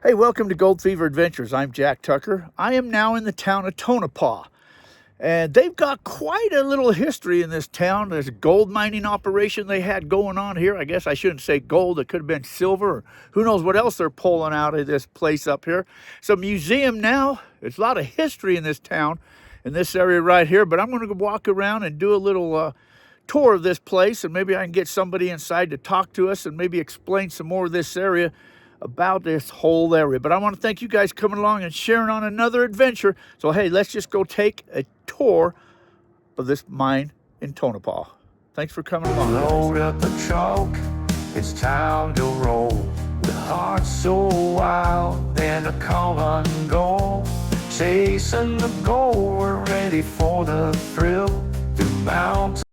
Hey, welcome to Gold Fever Adventures. I'm Jack Tucker. I am now in the town of Tonopah, and they've got quite a little history in this town. There's a gold mining operation they had going on here. I guess I shouldn't say gold, it could have been silver, or who knows what else they're pulling out of this place up here. It's a museum now. There's a lot of history in this town, in this area right here, but I'm going to walk around and do a little tour of this place, and maybe I can get somebody inside to talk to us and maybe explain some more of this area, about this whole area. But I want to thank you guys coming along and sharing on another adventure. So hey, let's just go take a tour of this mine in Tonopah. Thanks for coming along. Load up the truck, it's time to roll. The heart's so wild, then a come and go. Chasing the goal, we're ready for the thrill. Through mountains.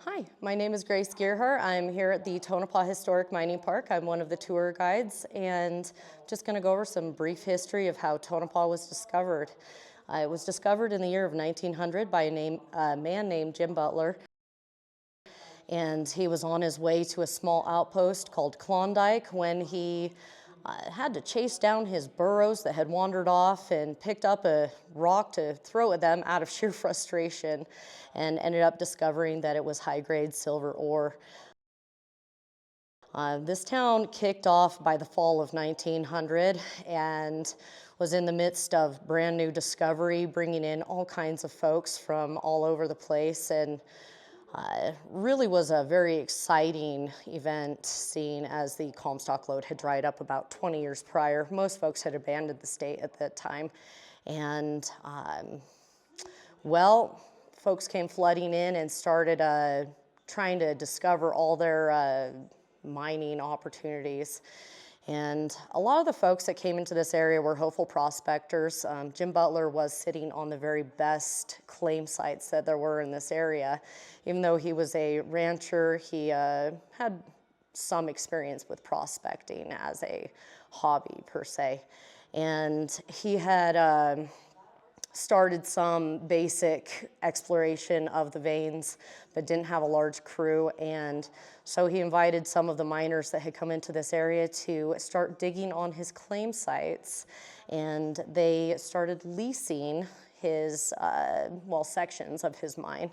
Hi, my name is Grace Gearhart. I'm here at the Tonopah Historic Mining Park. I'm one of the tour guides, and just going to go over some brief history of how Tonopah was discovered. It was discovered in the year of 1900 by a man named Jim Butler, and he was on his way to a small outpost called Klondike when he had to chase down his burros that had wandered off and picked up a rock to throw at them out of sheer frustration, and ended up discovering that it was high-grade silver ore. This town kicked off by the fall of 1900 and was in the midst of brand new discovery, bringing in all kinds of folks from all over the place, and really was a very exciting event, seeing as the Comstock lode had dried up about 20 years prior. Most folks had abandoned the state at that time, and well, folks came flooding in and started trying to discover all their mining opportunities. And a lot of the folks that came into this area were hopeful prospectors. Jim Butler was sitting on the very best claim sites that there were in this area. Even though he was a rancher, he had some experience with prospecting as a hobby per se. And he had started some basic exploration of the veins, but didn't have a large crew, and so he invited some of the miners that had come into this area to start digging on his claim sites, and they started leasing his, sections of his mine.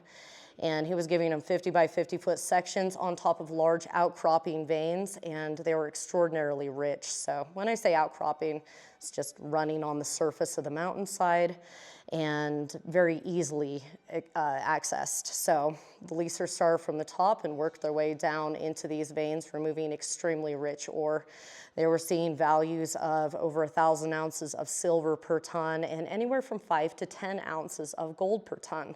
And he was giving them 50 by 50 foot sections on top of large outcropping veins, and they were extraordinarily rich. So when I say outcropping, it's just running on the surface of the mountainside and very easily accessed. So the leasers started from the top and worked their way down into these veins, removing extremely rich ore. They were seeing values of over 1,000 ounces of silver per ton and anywhere from 5 to 10 ounces of gold per ton.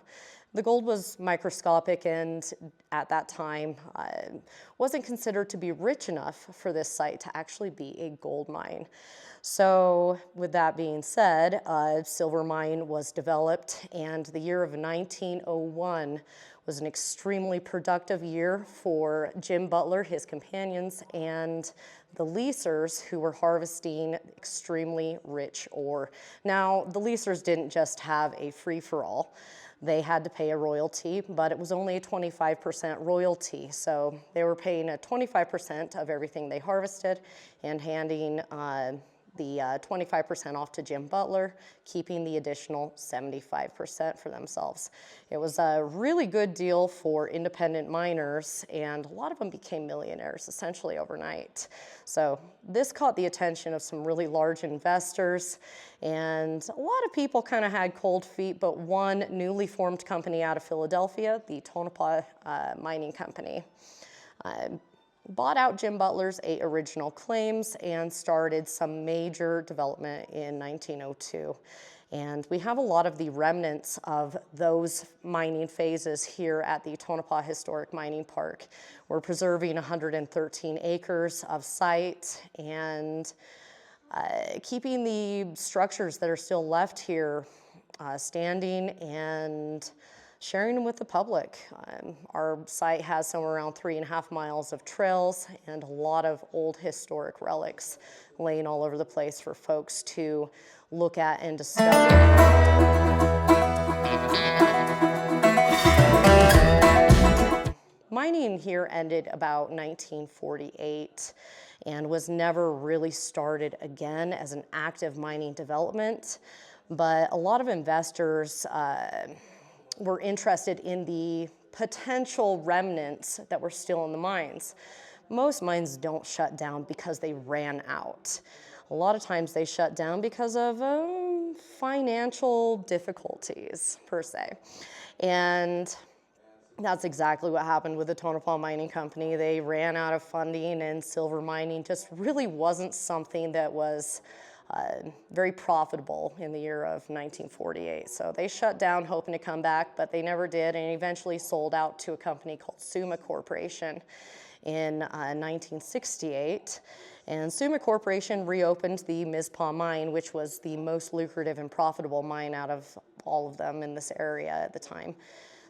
The gold was microscopic and at that time wasn't considered to be rich enough for this site to actually be a gold mine. So with that being said, a silver mine was developed, and the year of 1901 was an extremely productive year for Jim Butler, his companions, and the leasers who were harvesting extremely rich ore. Now, the leasers didn't just have a free-for-all. They had to pay a royalty, but it was only a 25% royalty. So they were paying a 25% of everything they harvested and handing the 25% off to Jim Butler, keeping the additional 75% for themselves. It was a really good deal for independent miners, and a lot of them became millionaires essentially overnight. So this caught the attention of some really large investors, and a lot of people kind of had cold feet, but one newly formed company out of Philadelphia, the Tonopah Mining Company, bought out Jim Butler's 8 original claims and started some major development in 1902. And we have a lot of the remnants of those mining phases here at the Tonopah Historic Mining Park. We're preserving 113 acres of site and keeping the structures that are still left here standing and sharing them with the public. Our site has somewhere around 3.5 miles of trails and a lot of old historic relics laying all over the place for folks to look at and discover. Mining here ended about 1948 and was never really started again as an active mining development. But a lot of investors were interested in the potential remnants that were still in the mines. Most mines don't shut down because they ran out. A lot of times they shut down because of financial difficulties, per se. And that's exactly what happened with the Tonopah Mining Company. They ran out of funding, and silver mining just really wasn't something that was very profitable in the year of 1948. So they shut down hoping to come back, but they never did, and eventually sold out to a company called Summa Corporation in 1968. And Summa Corporation reopened the Mizpah mine, which was the most lucrative and profitable mine out of all of them in this area at the time.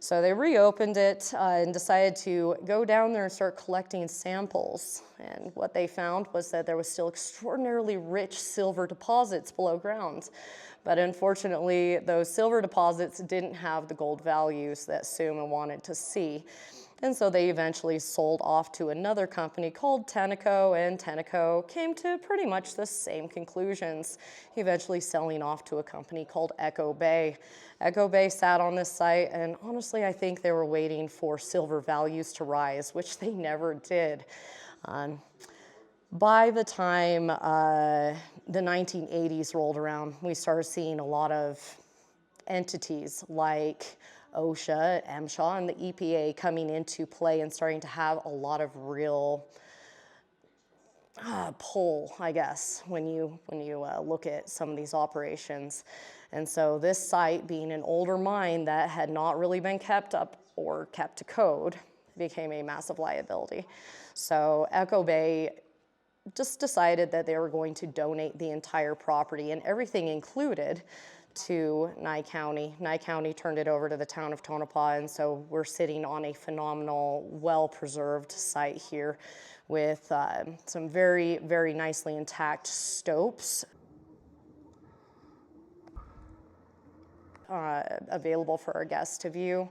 So they reopened it and decided to go down there and start collecting samples. And what they found was that there was still extraordinarily rich silver deposits below ground. But unfortunately, those silver deposits didn't have the gold values that Summa wanted to see. And so they eventually sold off to another company called Tenneco, and Tenneco came to pretty much the same conclusions, eventually selling off to a company called Echo Bay. Echo Bay sat on this site, and honestly, I think they were waiting for silver values to rise, which they never did. By the time the 1980s rolled around, we started seeing a lot of entities like OSHA, MSHA, and the EPA coming into play and starting to have a lot of real pull, I guess, when you look at some of these operations. And so this site, being an older mine that had not really been kept up or kept to code, became a massive liability. So Echo Bay just decided that they were going to donate the entire property and everything included to Nye County. Nye County turned it over to the town of Tonopah, and so we're sitting on a phenomenal, well-preserved site here with some very, very nicely intact stopes available for our guests to view.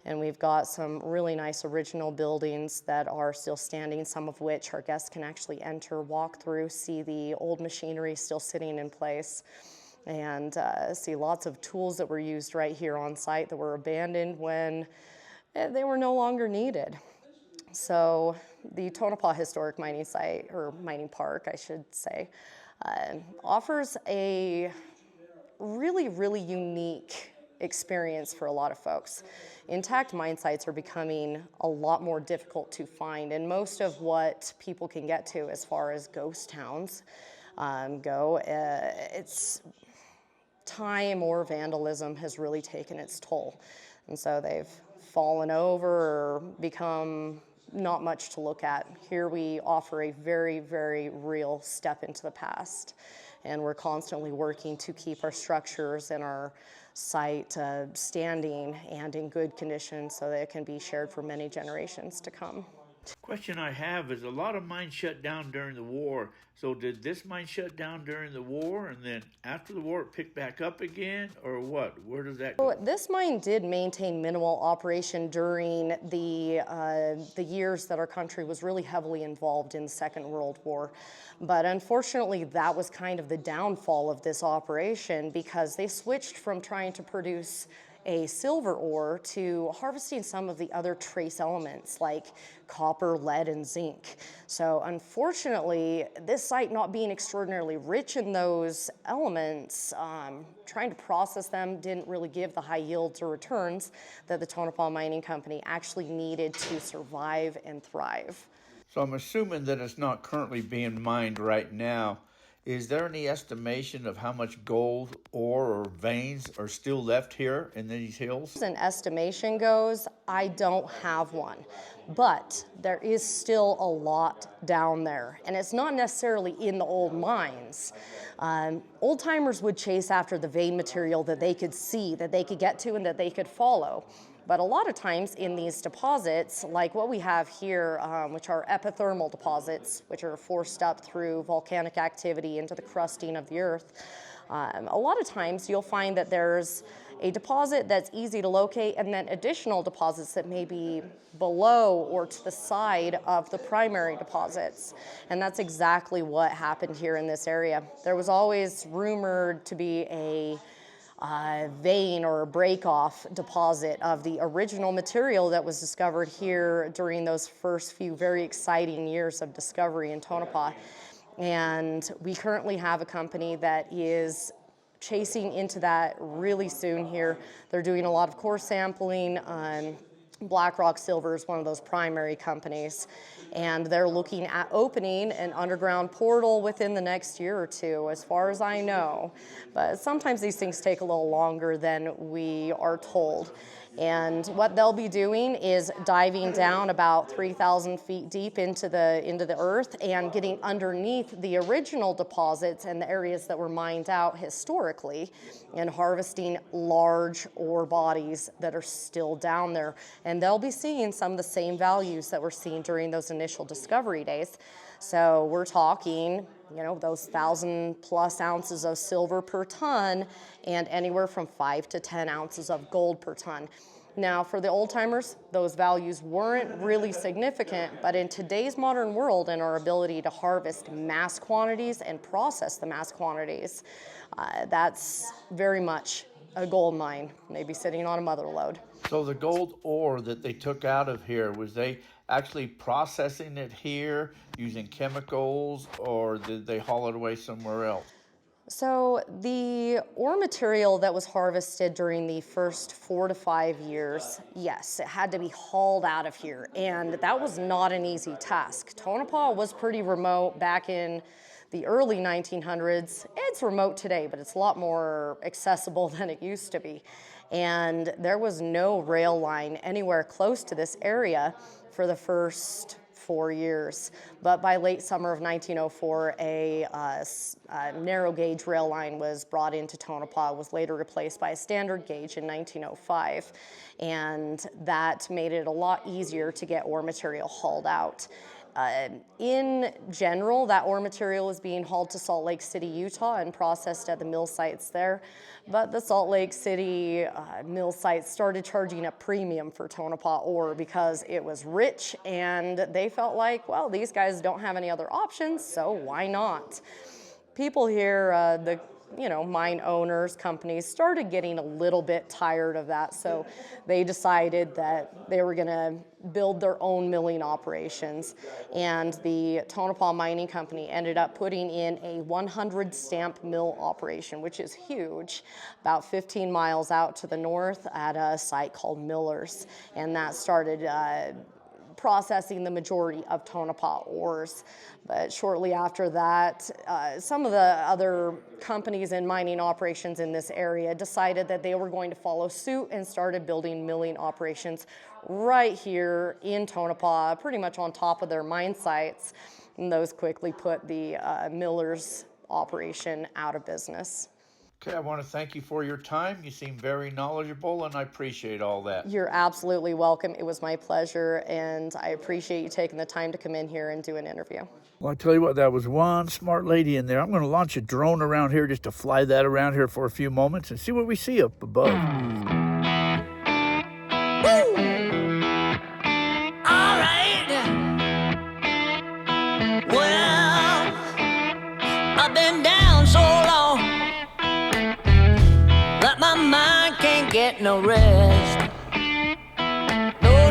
And we've got some really nice original buildings that are still standing, some of which our guests can actually enter, walk through, see the old machinery still sitting in place, and see lots of tools that were used right here on site that were abandoned when they were no longer needed. So the Tonopah Historic Mining Site, or Mining Park, I should say, offers a really, really unique experience for a lot of folks. Intact mine sites are becoming a lot more difficult to find, and most of what people can get to as far as ghost towns go, it's time or vandalism has really taken its toll. And so they've fallen over or become not much to look at. Here we offer a very, very real step into the past. And we're constantly working to keep our structures and our site standing and in good condition so that it can be shared for many generations to come. Question I have is, a lot of mines shut down during the war. So did this mine shut down during the war, and then after the war it picked back up again, or what? Where does that go? So this mine did maintain minimal operation during the years that our country was really heavily involved in the Second World War. But unfortunately, that was kind of the downfall of this operation, because they switched from trying to produce a silver ore to harvesting some of the other trace elements like copper, lead, and zinc. So unfortunately, this site not being extraordinarily rich in those elements, trying to process them didn't really give the high yields or returns that the Tonopah Mining Company actually needed to survive and thrive. So I'm assuming that it's not currently being mined right now. Is there any estimation of how much gold, ore, or veins are still left here in these hills? As an estimation goes, I don't have one, but there is still a lot down there, and it's not necessarily in the old mines. Old timers would chase after the vein material that they could see, that they could get to, and that they could follow. But a lot of times in these deposits, like what we have here, which are epithermal deposits, which are forced up through volcanic activity into the crusting of the earth, A lot of times you'll find that there's a deposit that's easy to locate and then additional deposits that may be below or to the side of the primary deposits. And that's exactly what happened here in this area. There was always rumored to be a vein or a break-off deposit of the original material that was discovered here during those first few very exciting years of discovery in Tonopah. And we currently have a company that is chasing into that really soon here. They're doing a lot of core sampling. BlackRock Silver is one of those primary companies, and they're looking at opening an underground portal within the next year or two, as far as I know. But sometimes these things take a little longer than we are told. And what they'll be doing is diving down about 3,000 feet deep into the earth and getting underneath the original deposits and the areas that were mined out historically and harvesting large ore bodies that are still down there. And they'll be seeing some of the same values that were seen during those initial discovery days. So we're talking, you know, those 1,000+ ounces of silver per ton and anywhere from 5 to 10 ounces of gold per ton. Now, for the old timers, those values weren't really significant, but in today's modern world and our ability to harvest mass quantities and process the mass quantities, that's very much a gold mine, maybe sitting on a mother lode. So the gold ore that they took out of here, was they actually processing it here using chemicals, or did they haul it away somewhere else? So the ore material that was harvested during the first 4 to 5 years, yes, it had to be hauled out of here, and that was not an easy task. Tonopah was pretty remote back in the early 1900s. It's remote today, but it's a lot more accessible than it used to be. And there was no rail line anywhere close to this area for the first 4 years. But by late summer of 1904, a narrow gauge rail line was brought into Tonopah, was later replaced by a standard gauge in 1905. And that made it a lot easier to get ore material hauled out. In general, that ore material was being hauled to Salt Lake City, Utah, and processed at the mill sites there. But the Salt Lake City mill sites started charging a premium for Tonopah ore because it was rich, and they felt like, well, these guys don't have any other options, so why not? People here, the mine owners, companies started getting a little bit tired of that, so they decided that they were going to build their own milling operations. And the Tonopah Mining Company ended up putting in a 100 stamp mill operation, which is huge, about 15 miles out to the north at a site called Miller's. And that started processing the majority of Tonopah ores. But shortly after that, some of the other companies and mining operations in this area decided that they were going to follow suit and started building milling operations right here in Tonopah, pretty much on top of their mine sites. And those quickly put the Miller's operation out of business. Okay, I want to thank you for your time. You seem very knowledgeable, and I appreciate all that. You're absolutely welcome. It was my pleasure, and I appreciate you taking the time to come in here and do an interview. Well, I tell you what, that was one smart lady in there. I'm going to launch a drone around here just to fly that around here for a few moments and see what we see up above. I've been down so long that my mind can't get no rest.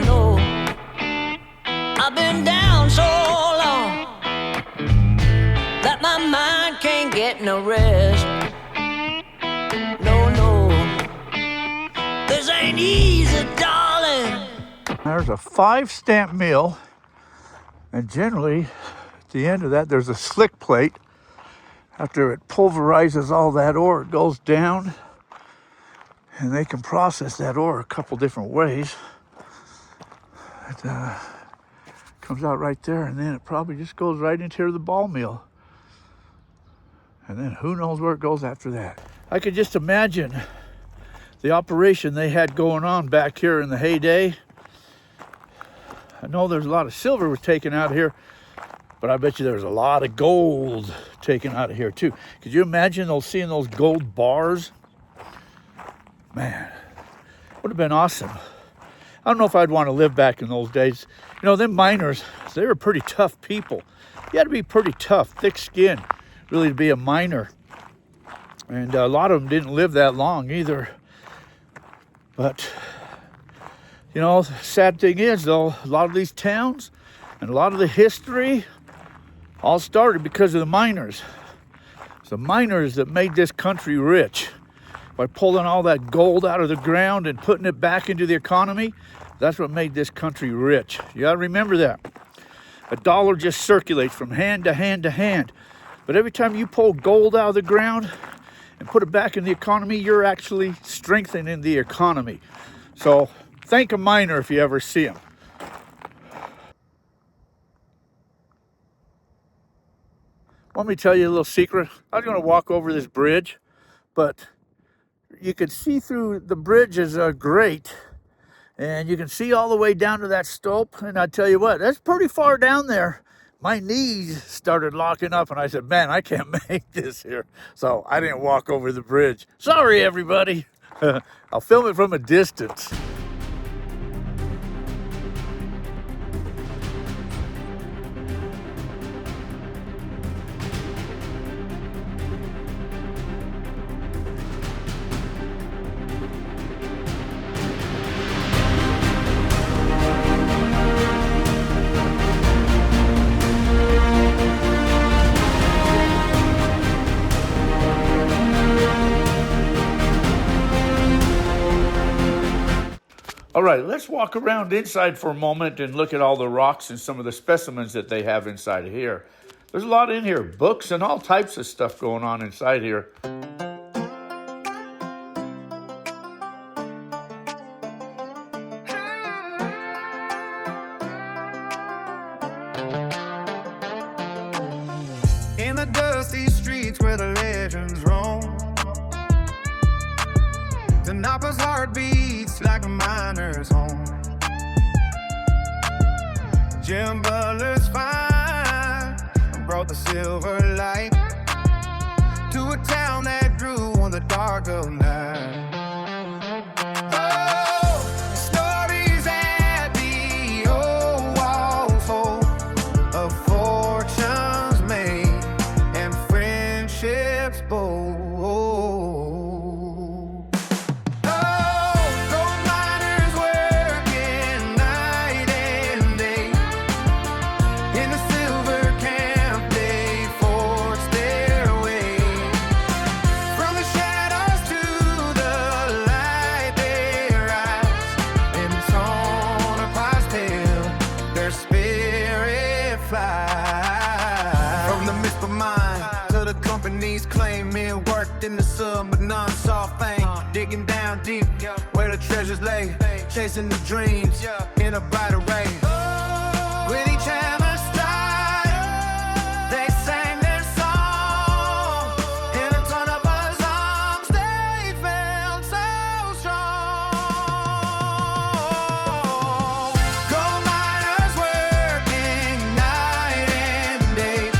No, I've been down so long that my mind can't get no rest. No, this ain't easy, darling. There's a 5-stamp mill, and generally at the end of that there's a slick plate. After it pulverizes all that ore, it goes down, and they can process that ore a couple different ways. It comes out right there, and then it probably just goes right into the ball mill. And then who knows where it goes after that. I could just imagine the operation they had going on back here in the heyday. I know there's a lot of silver was taken out here, but I bet you there's a lot of gold taken out of here too. Could you imagine seeing those gold bars? Man, would have been awesome. I don't know if I'd want to live back in those days. You know, them miners, they were pretty tough people. You had to be pretty tough, thick skin, really, to be a miner. And a lot of them didn't live that long either. But, you know, the sad thing is, though, a lot of these towns and a lot of the history all started because of the miners. It's the miners that made this country rich. By pulling all that gold out of the ground and putting it back into the economy, that's what made this country rich. You gotta remember that. A dollar just circulates from hand to hand to hand. But every time you pull gold out of the ground and put it back in the economy, you're actually strengthening the economy. So thank a miner if you ever see him. Let me tell you a little secret. I was gonna walk over this bridge, but you could see through the bridge is a grate, and you can see all the way down to that slope. And I tell you what, that's pretty far down there. My knees started locking up, and I said, man, I can't make this here. So I didn't walk over the bridge. Sorry, everybody. I'll film it from a distance. All right, let's walk around inside for a moment and look at all the rocks and some of the specimens that they have inside of here. There's a lot in here, books and all types of stuff going on inside here. In the dusty streets where the legends roam, Tonopah's heart beats like a miner's home. Jim Butler's fire brought the silver light to a town that grew in the dark of night. Oh, stories at the old walls hold of fortunes made and friendships bold. Claim it worked in the sun, but none saw fame. Digging down deep where the treasures lay, chasing the dreams in a brighter ray. With each hammer strike, they sang their song. In a Tonopah songs, they felt so strong. Gold miners working night and day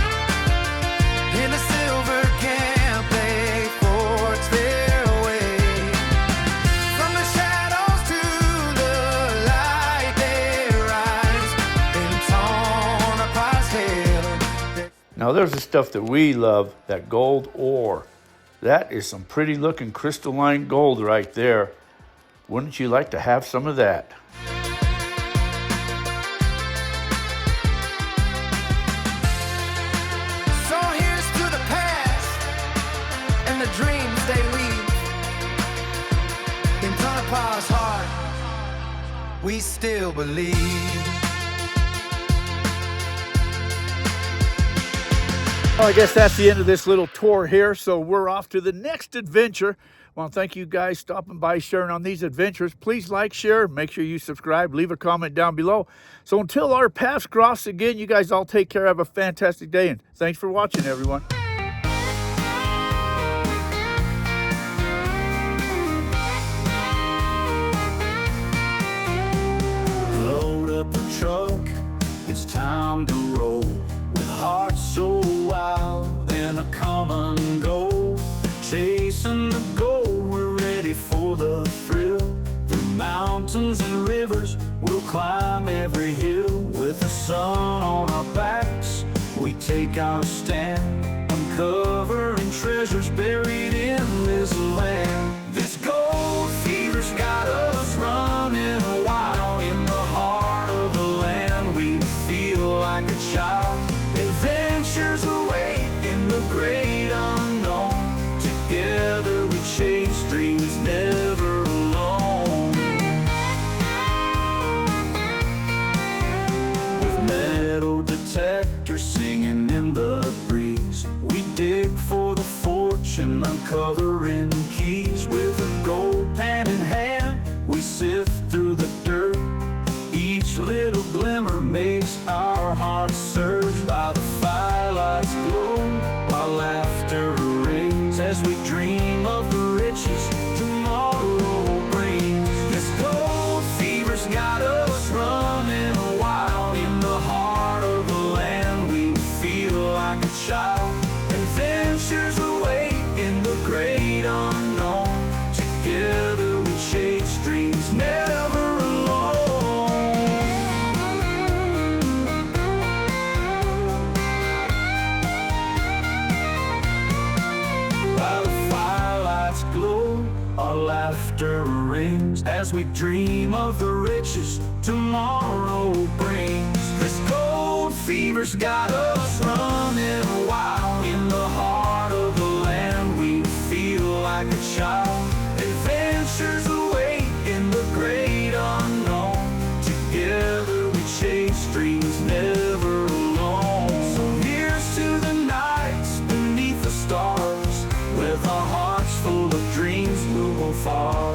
in the silver camp, they forged their way. From the shadows to the light, they rise in Tonopah's hill. Now there's the stuff that we love, that gold ore. That is some pretty looking crystalline gold right there. Wouldn't you like to have some of that? So here's to the past and the dreams they leave. In Tonopah's heart, we still believe. Well, I guess that's the end of this little tour here. So we're off to the next adventure. I want to thank you guys stopping by, sharing on these adventures. Please like, share, make sure you subscribe, leave a comment down below. So until our paths cross again, you guys all take care. Have a fantastic day, and thanks for watching, everyone. Load up a truck, it's time to roll. With hearts so wild and a ready for the thrill. Through mountains and rivers, we'll climb every hill. With the sun on our backs, we take our stand, uncovering treasures buried in this land. This gold fever's got us running wild. In the heart of the land, we feel like a child. Adventures await in the great unknown. Together we chase dreams, never alone. With metal detectors singing in the breeze, we dig for the fortune, uncovering keys. With a gold pan in hand, we sift through the dirt. Each little glimmer makes our hearts surge. By the firelight's glow, our laughter rings as we dream of the riches tomorrow brings. This gold fever's got us running wild. In the heart of the land, we feel like a child. Adventures await in the great unknown. Together we chase dreams, never alone. By the firelight's glow, our laughter rings as we dream of the riches tomorrow brings. This gold fever's got us running wild. In the heart of the land, we feel like a child. Adventures await in the great unknown. Together we chase dreams, never alone. So here's to the nights beneath the stars. With our hearts full of dreams, we'll go far.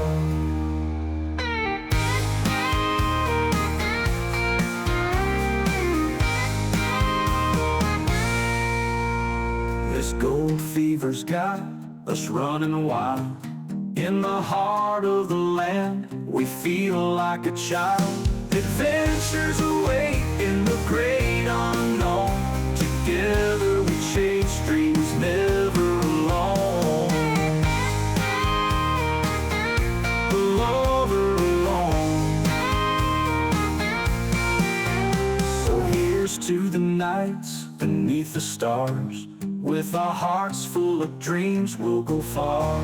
This gold fever's got us running wild. In the heart of the land, we feel like a child. Adventures await in the great unknown. Together we chase dreams, never alone. Never alone. So here's to the nights beneath the stars. With our hearts full of dreams, we'll go far.